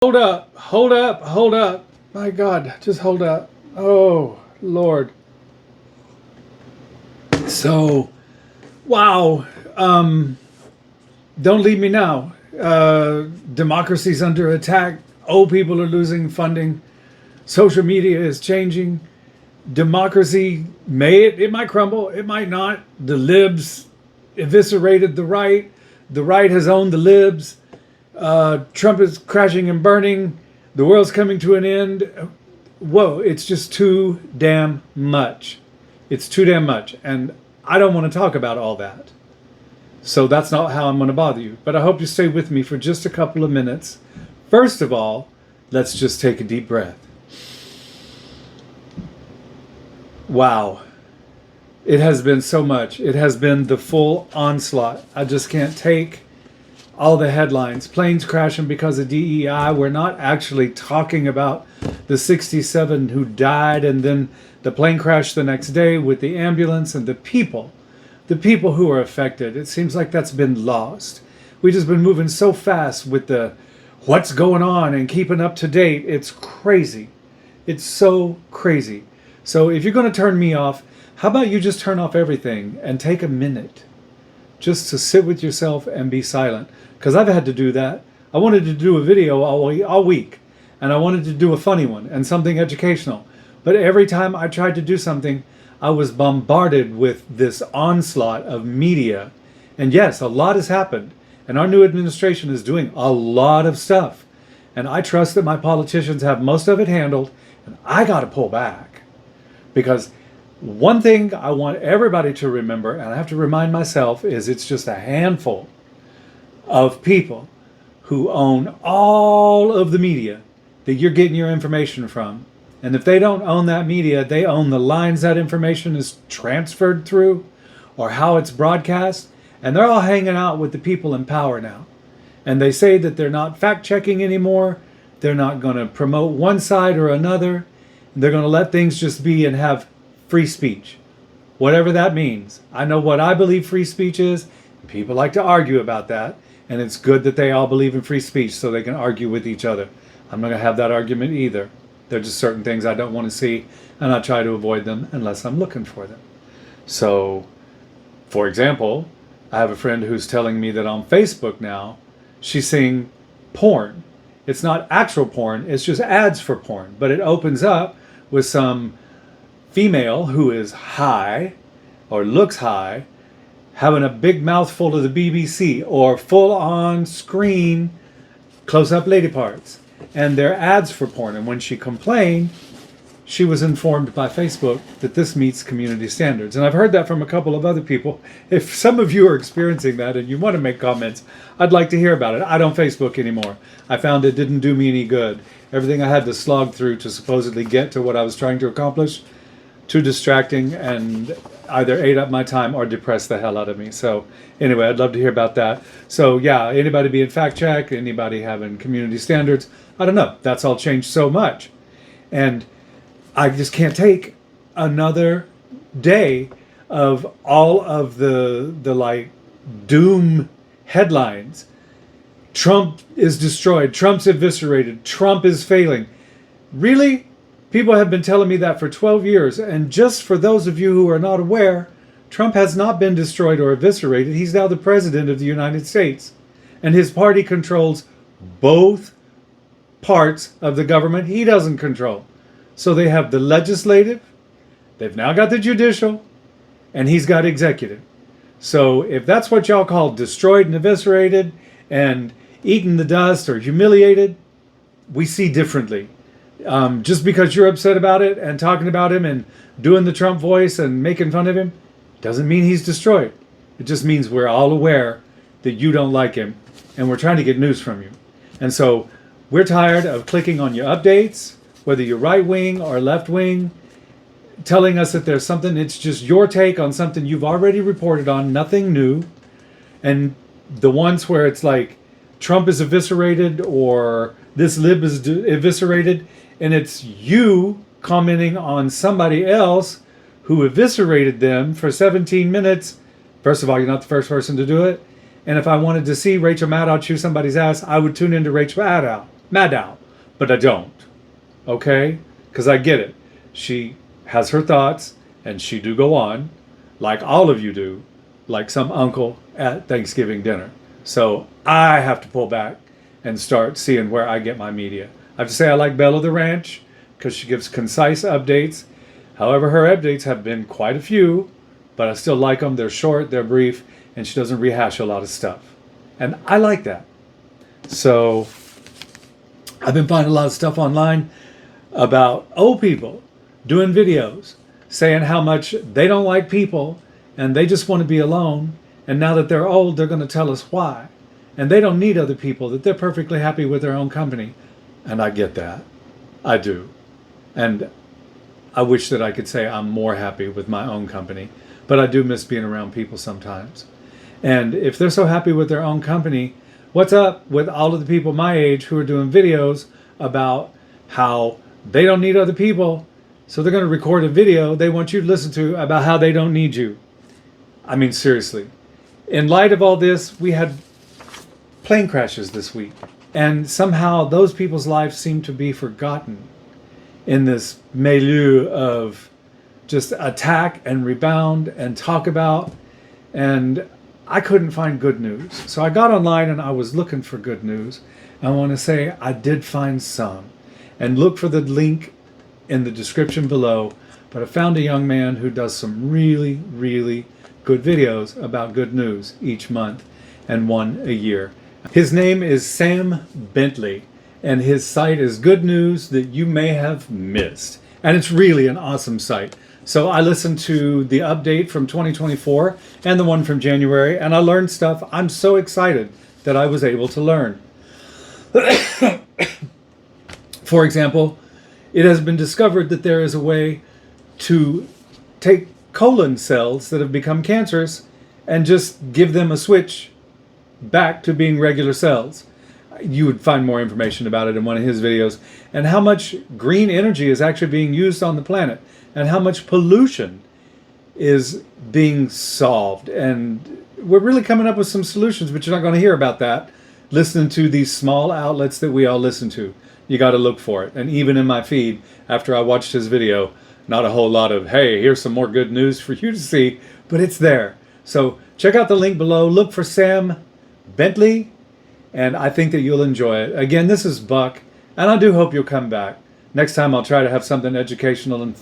Hold up, hold up, hold up. My God, just hold up. Oh, Lord. So, wow. Don't leave me now. Democracy's under attack. Old people are losing funding. Social media is changing. Democracy it might crumble, it might not. The libs eviscerated the right. The right has owned the libs. Trump is crashing and burning. The world's coming to an end. Whoa, it's just too damn much. It's too damn much. And I don't want to talk about all that. So that's not how I'm going to bother you. But I hope you stay with me for just a couple of minutes. First of all, let's just take a deep breath. Wow. It has been so much. It has been the full onslaught. I just can't take all the headlines. Planes crashing because of DEI. We're not actually talking about the 67 who died and then the plane crashed the next day with the ambulance and the people who are affected. It seems like that's been lost. We've just been moving so fast with the what's going on and keeping up to date. It's crazy. It's so crazy. So if you're going to turn me off, how about you just turn off everything and take a minute just to sit with yourself and be silent? Because I've had to do that. I wanted to do a video all week, and I wanted to do a funny one and something educational. But every time I tried to do something, I was bombarded with this onslaught of media. And yes, a lot has happened. And our new administration is doing a lot of stuff. And I trust that my politicians have most of it handled. And I got to pull back. Because one thing I want everybody to remember, and I have to remind myself, is it's just a handful of people who own all of the media that you're getting your information from. And if they don't own that media, they own the lines that information is transferred through or how it's broadcast. And they're all hanging out with the people in power now. And they say that they're not fact-checking anymore. They're not going to promote one side or another. They're going to let things just be and have free speech. Whatever that means. I know what I believe free speech is. People like to argue about that. And it's good that they all believe in free speech so they can argue with each other. I'm not going to have that argument either. There are just certain things I don't want to see, and I try to avoid them unless I'm looking for them. So, for example, I have a friend who's telling me that on Facebook now, she's seeing porn. It's not actual porn, it's just ads for porn. But it opens up with some female who is high, or looks high, having a big mouthful of the BBC, or full on screen close-up lady parts. And they're ads for porn. And when she complained, she was informed by Facebook that this meets community standards. And I've heard that from a couple of other people. If some of you are experiencing that and you want to make comments, I'd like to hear about it. I don't Facebook anymore. I found it didn't do me any good. Everything I had to slog through to supposedly get to what I was trying to accomplish, too distracting and either ate up my time or depressed the hell out of me. So anyway, I'd love to hear about that. So yeah, anybody being fact check, anybody having community standards, I don't know. That's all changed so much. And I just can't take another day of all of the like doom headlines. Trump is destroyed. Trump's eviscerated. Trump is failing. Really? People have been telling me that for 12 years. And just for those of you who are not aware, Trump has not been destroyed or eviscerated. He's now the president of the United States. And his party controls both parts of the government he doesn't control. So they have the legislative, they've now got the judicial, and he's got executive. So if that's what y'all call destroyed and eviscerated and eaten the dust or humiliated, we see differently. Just because you're upset about it and talking about him and doing the Trump voice and making fun of him doesn't mean he's destroyed. It just means we're all aware that you don't like him and we're trying to get news from you. And so we're tired of clicking on your updates, whether you're right wing or left wing, telling us that there's something, it's just your take on something you've already reported on, nothing new. And the ones where it's like Trump is eviscerated or this lib is eviscerated, and it's you commenting on somebody else who eviscerated them for 17 minutes. First of all, you're not the first person to do it. And if I wanted to see Rachel Maddow chew somebody's ass, I would tune into Rachel Maddow. Maddow, but I don't. Okay? Because I get it. She has her thoughts, and she do go on, like all of you do, like some uncle at Thanksgiving dinner. So I have to pull back and start seeing where I get my media. I have to say I like Bella the Ranch because she gives concise updates. However, her updates have been quite a few, but I still like them. They're short, they're brief, and she doesn't rehash a lot of stuff. And I like that. So I've been finding a lot of stuff online about old people doing videos saying how much they don't like people and they just want to be alone. And now that they're old, they're going to tell us why. And they don't need other people, that they're perfectly happy with their own company. And I get that. I do. And I wish that I could say I'm more happy with my own company. But I do miss being around people sometimes. And if they're so happy with their own company, what's up with all of the people my age who are doing videos about how they don't need other people, so they're going to record a video they want you to listen to about how they don't need you? I mean, seriously. In light of all this, we had plane crashes this week. And somehow those people's lives seem to be forgotten in this milieu of just attack and rebound and talk about. And I couldn't find good news. So I got online and I was looking for good news. I want to say I did find some. And look for the link in the description below. But I found a young man who does some really, really good videos about good news each month and one a year. His name is Sam Bentley, and his site is Good News That You May Have Missed. And it's really an awesome site. So I listened to the update from 2024 and the one from January, and I learned stuff I'm so excited that I was able to learn. For example, it has been discovered that there is a way to take colon cells that have become cancerous and just give them a switch back to being regular cells. You would find more information about it in one of his videos, and how much green energy is actually being used on the planet, and how much pollution is being solved. And we're really coming up with some solutions, but you're not going to hear about that listening to these small outlets that we all listen to. You got to look for it. And even in my feed, after I watched his video, not a whole lot of, hey, here's some more good news for you to see, but it's there. So check out the link below. Look for Sam Bentley, and I think that you'll enjoy it. Again, this is Buck, and I do hope you'll come back. Next time I'll try to have something educational and